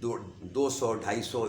200 250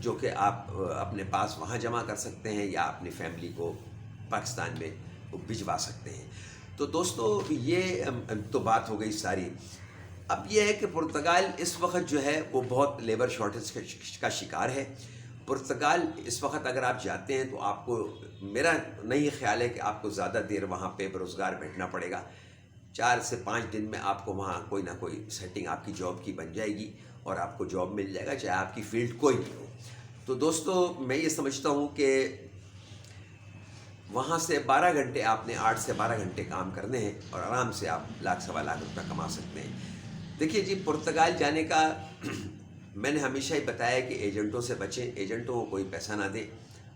جو کہ آپ اپنے پاس وہاں جمع کر سکتے ہیں یا اپنی فیملی کو پاکستان میں بھجوا سکتے ہیں۔ تو دوستو یہ تو بات ہو گئی ساری۔ اب یہ ہے کہ پرتگال اس وقت جو ہے وہ بہت لیبر شارٹیج کا شکار ہے۔ پرتگال اس وقت اگر آپ جاتے ہیں تو آپ کو، میرا نہیں خیال ہے کہ آپ کو زیادہ دیر وہاں پہ بے روزگار بیٹھنا پڑے گا۔ 4 سے 5 دن میں آپ کو وہاں کوئی نہ کوئی سیٹنگ آپ کی جاب کی بن جائے گی اور آپ کو جاب مل جائے گا، چاہے آپ کی فیلڈ کوئی بھی ہو۔ تو دوستو میں یہ سمجھتا ہوں کہ وہاں سے 12 گھنٹے آپ نے 8 سے 12 گھنٹے کام کرنے ہیں اور آرام سے آپ لاکھ سوا لاکھ روپے کما سکتے ہیں۔ دیکھیے جی، پرتگال جانے کا میں نے ہمیشہ ہی بتایا کہ ایجنٹوں سے بچیں، ایجنٹوں کو کوئی پیسہ نہ دیں،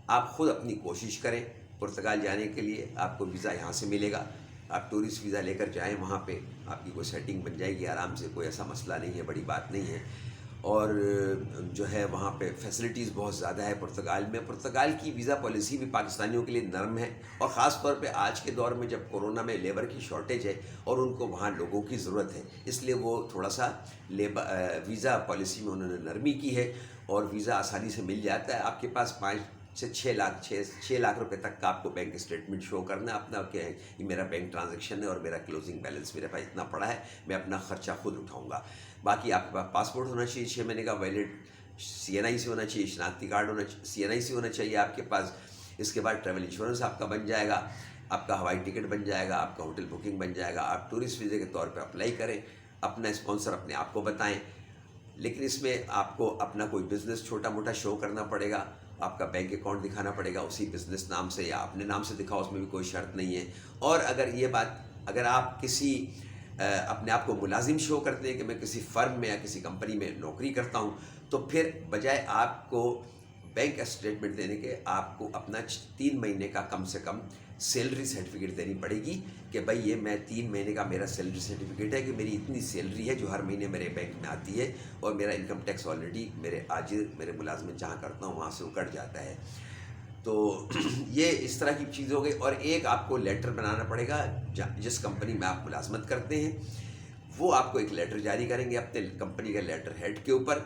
آپ خود اپنی کوشش کریں۔ پرتگال جانے کے لیے آپ کو ویزا یہاں سے ملے گا، آپ ٹورسٹ ویزا لے کر جائیں، وہاں پہ آپ کی کوئی سیٹنگ بن جائے گی آرام سے، کوئی ایسا مسئلہ نہیں ہے، بڑی بات نہیں ہے۔ اور جو ہے وہاں پہ فیسلٹیز بہت زیادہ ہے پرتگال میں۔ پرتگال کی ویزا پالیسی بھی پاکستانیوں کے لیے نرم ہے، اور خاص طور پہ آج کے دور میں جب کورونا میں لیبر کی شارٹیج ہے اور ان کو وہاں لوگوں کی ضرورت ہے، اس لیے وہ تھوڑا سا ویزا پالیسی میں انہوں نے نرمی کی ہے اور ویزا آسانی سے مل جاتا ہے۔ آپ کے پاس 5 سے 6 لاکھ روپے تک کا آپ کو بینک اسٹیٹمنٹ شو کرنا ہے اپنا، کہ یہ میرا بینک ٹرانزیکشن ہے اور میرا کلوزنگ بیلنس میرے پاس اتنا پڑا ہے، میں اپنا خرچہ خود اٹھاؤں گا۔ باقی آپ کے پاس پاسپورٹ ہونا چاہیے 6 مہینے کا ویلڈ، CNI ہونا چاہیے، شناختی کارڈ ہونا چاہیے، CNI ہونا چاہیے آپ کے پاس۔ اس کے بعد ٹریول انشورنس آپ کا بن جائے گا، آپ کا ہوائی ٹکٹ بن جائے گا، آپ کا ہوٹل بکنگ بن جائے گا، آپ ٹورسٹ ویزے کے طور پہ اپلائی کریں، اپنا اسپانسر اپنے آپ کو بتائیں۔ لیکن اس میں آپ کو اپنا کوئی بزنس چھوٹا موٹا شو کرنا پڑے گا، آپ کا بینک اکاؤنٹ دکھانا پڑے گا اسی بزنس نام سے یا اپنے نام سے دکھاؤ، اس میں بھی کوئی شرط نہیں ہے۔ اور اگر آپ کسی اپنے آپ کو ملازم شو کرتے ہیں کہ میں کسی فرم میں یا کسی کمپنی میں نوکری کرتا ہوں، تو پھر بجائے آپ کو بینک اسٹیٹمنٹ دینے کے آپ کو اپنا 3 مہینے کا کم سے کم سیلری سرٹیفکیٹ دینی پڑے گی کہ بھائی یہ میں 3 مہینے کا میرا سیلری سرٹیفکیٹ ہے کہ میری اتنی سیلری ہے جو ہر مہینے میرے بینک میں آتی ہے، اور میرا انکم ٹیکس آلریڈی میرے ملازمت جہاں کرتا ہوں وہاں سے وہ کٹ جاتا ہے۔ تو یہ اس طرح کی چیز ہو گئی۔ اور ایک آپ کو لیٹر بنانا پڑے گا، جس کمپنی میں آپ ملازمت کرتے ہیں وہ آپ کو ایک لیٹر جاری کریں گے اپنے کمپنی کے لیٹر ہیڈ کے اوپر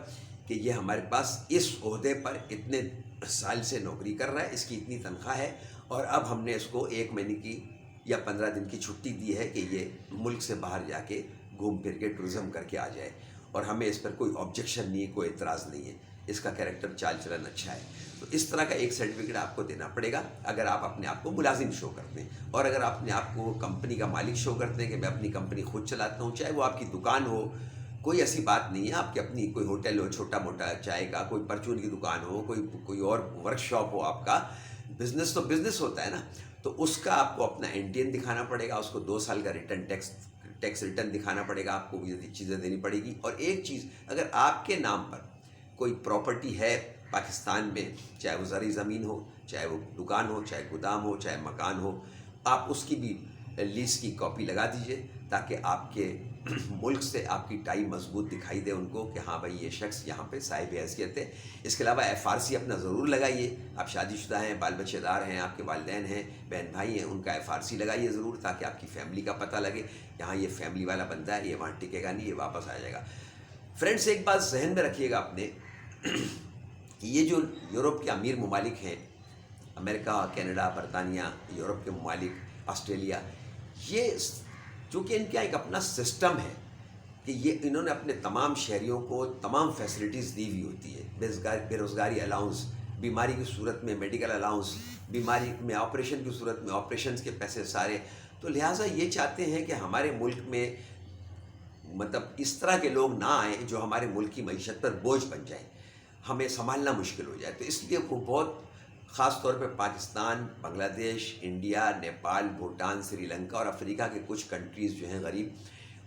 کہ یہ ہمارے پاس اس عہدے پر اتنے سال سے نوکری کر رہا ہے، اس کی اتنی تنخواہ ہے، اور اب ہم نے اس کو 1 مہینے کی یا 15 دن کی چھٹی دی ہے کہ یہ ملک سے باہر جا کے گھوم پھر کے ٹورزم کر کے آ جائے، اور ہمیں اس پر کوئی آبجیکشن نہیں ہے، کوئی اعتراض نہیں ہے، اس کا کیریکٹر چال چلن اچھا ہے۔ تو اس طرح کا ایک سرٹیفکیٹ آپ کو دینا پڑے گا اگر آپ اپنے آپ کو ملازم شو کرتے ہیں۔ اور اگر آپ اپنے آپ کو کمپنی کا مالک شو کرتے ہیں کہ میں اپنی کمپنی خود چلاتا ہوں، چاہے وہ آپ کی دکان ہو، کوئی ایسی بات نہیں ہے، آپ کی اپنی کوئی ہوٹل ہو چھوٹا موٹا چائے کا، کوئی پرچون کی دکان ہو، کوئی اور ورک شاپ ہو، آپ کا بزنس تو بزنس ہوتا ہے نا، تو اس کا آپ کو اپنا NTN دکھانا پڑے گا، اس کو 2 سال کا ٹیکس ریٹرن دکھانا پڑے گا، آپ کو یہ چیزیں دینی پڑے گی۔ اور ایک چیز، اگر آپ کے نام پر کوئی پراپرٹی ہے پاکستان میں، چاہے وہ زرعی زمین ہو، چاہے وہ دکان ہو، چاہے گودام ہو، چاہے مکان ہو، آپ اس کی بھی لیز کی کاپی لگا دیجئے تاکہ آپ کے ملک سے آپ کی ٹائی مضبوط دکھائی دے ان کو کہ ہاں بھائی یہ شخص یہاں پہ صاحب حیثیت ہے۔ اس کے علاوہ FRC اپنا ضرور لگائیے، آپ شادی شدہ ہیں، بال بچے دار ہیں، آپ کے والدین ہیں، بہن بھائی ہیں، ان کا FRC لگائیے ضرور تاکہ آپ کی فیملی کا پتہ لگے، یہاں یہ فیملی والا بندہ ہے، یہ وہاں ٹکے گا نہیں، یہ واپس آ جائے گا۔ فرینڈس ایک بات ذہن میں رکھیے گا اپنے کہ یہ جو یورپ کے امیر ممالک ہیں، امریکہ، کینیڈا، برطانیہ، یورپ کے ممالک، آسٹریلیا، یہ چونکہ ان کا ایک اپنا سسٹم ہے کہ انہوں نے اپنے تمام شہریوں کو تمام فیسلٹیز دی ہوئی ہوتی ہے، بے روزگاری الاؤنس، بیماری کی صورت میں میڈیکل الاؤنس، بیماری میں آپریشن کی صورت میں آپریشنز کے پیسے سارے، تو لہٰذا یہ چاہتے ہیں کہ ہمارے ملک میں مطلب اس طرح کے لوگ نہ آئیں جو ہمارے ملک کی معیشت پر بوجھ بن جائیں، ہمیں سنبھالنا مشکل ہو جائے۔ تو اس لیے وہ بہت خاص طور پہ پاکستان، بنگلہ دیش، انڈیا، نیپال، بھوٹان، سری لنکا اور افریقہ کے کچھ کنٹریز جو ہیں غریب،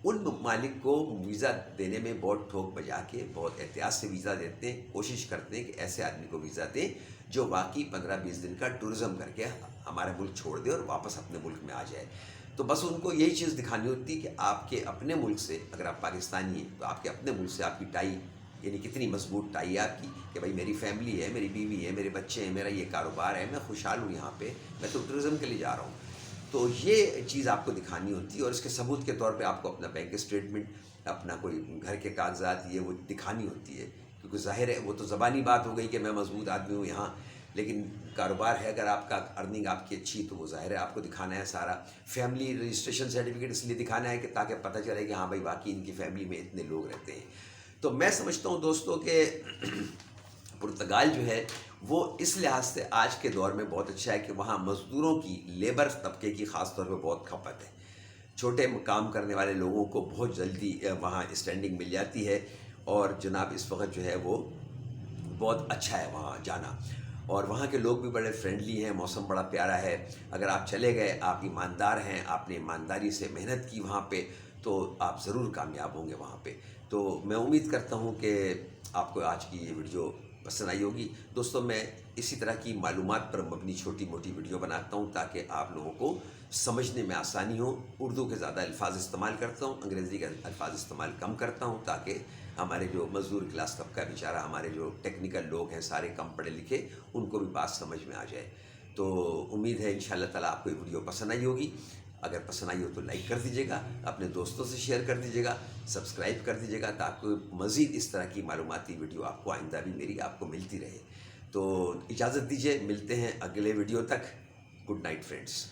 ان ممالک کو ویزا دینے میں بہت ٹھوک بجا کے بہت احتیاط سے ویزا دیتے ہیں، کوشش کرتے ہیں کہ ایسے آدمی کو ویزا دیں جو واقعی 15-20 دن کا ٹورزم کر کے ہمارا ملک چھوڑ دے اور واپس اپنے ملک میں آ جائے۔ تو بس ان کو یہی چیز دکھانی ہوتی ہے کہ آپ کے اپنے ملک سے، اگر آپ پاکستانی ہیں تو آپ کے اپنے ملک سے آپ کی ٹائی، یعنی کتنی مضبوط ٹائی ہے آپ کی کہ بھائی میری فیملی ہے، میری بیوی ہے، میرے بچے ہیں، میرا یہ کاروبار ہے، میں خوشحال ہوں یہاں پہ، میں تو ٹورزم کے لیے جا رہا ہوں۔ تو یہ چیز آپ کو دکھانی ہوتی ہے، اور اس کے ثبوت کے طور پہ آپ کو اپنا بینک اسٹیٹمنٹ، اپنا کوئی گھر کے کاغذات، یہ وہ دکھانی ہوتی ہے کیونکہ ظاہر ہے وہ تو زبانی بات ہو گئی کہ میں مضبوط آدمی ہوں یہاں، لیکن کاروبار ہے، اگر آپ کا ارننگ آپ کی اچھی تو وہ ظاہر ہے آپ کو دکھانا ہے سارا فیملی رجسٹریشن سرٹیفکیٹ اس لیے دکھانا ہے کہ تاکہ پتہ چلے کہ ہاں بھائی واقعی ان کی فیملی میں اتنے لوگ رہتے ہیں۔ تو میں سمجھتا ہوں دوستوں کہ پرتگال جو ہے وہ اس لحاظ سے آج کے دور میں بہت اچھا ہے کہ وہاں مزدوروں کی، لیبر طبقے کی خاص طور پہ بہت کھپت ہے، چھوٹے کام کرنے والے لوگوں کو بہت جلدی وہاں اسٹینڈنگ مل جاتی ہے، اور جناب اس وقت جو ہے وہ بہت اچھا ہے وہاں جانا، اور وہاں کے لوگ بھی بڑے فرینڈلی ہیں، موسم بڑا پیارا ہے، اگر آپ چلے گئے، آپ ایماندار ہیں، آپ نے ایمانداری سے محنت کی وہاں پہ، تو آپ ضرور کامیاب ہوں گے وہاں پہ۔ تو میں امید کرتا ہوں کہ آپ کو آج کی یہ ویڈیو پسند آئی ہوگی۔ دوستوں میں اسی طرح کی معلومات پر مبنی چھوٹی موٹی ویڈیو بناتا ہوں تاکہ آپ لوگوں کو سمجھنے میں آسانی ہو۔ اردو کے زیادہ الفاظ استعمال کرتا ہوں، انگریزی کے الفاظ استعمال کم کرتا ہوں تاکہ ہمارے جو مزدور کلاس طبقہ بیچارہ، ہمارے جو ٹیکنیکل لوگ ہیں سارے کم پڑھے لکھے، ان کو بھی بات سمجھ میں آ جائے۔ تو امید ہے انشاءاللہ تعالیٰ آپ کو یہ ویڈیو پسند آئی ہوگی۔ اگر پسند آئی ہو تو لائک کر دیجیے گا، اپنے دوستوں سے شیئر کر دیجیے گا، سبسکرائب کر دیجیے گا تاکہ مزید اس طرح کی معلوماتی ویڈیو آپ کو آئندہ بھی میری آپ کو ملتی رہے۔ تو اجازت دیجیے، ملتے ہیں اگلے ویڈیو تک۔ Good night friends.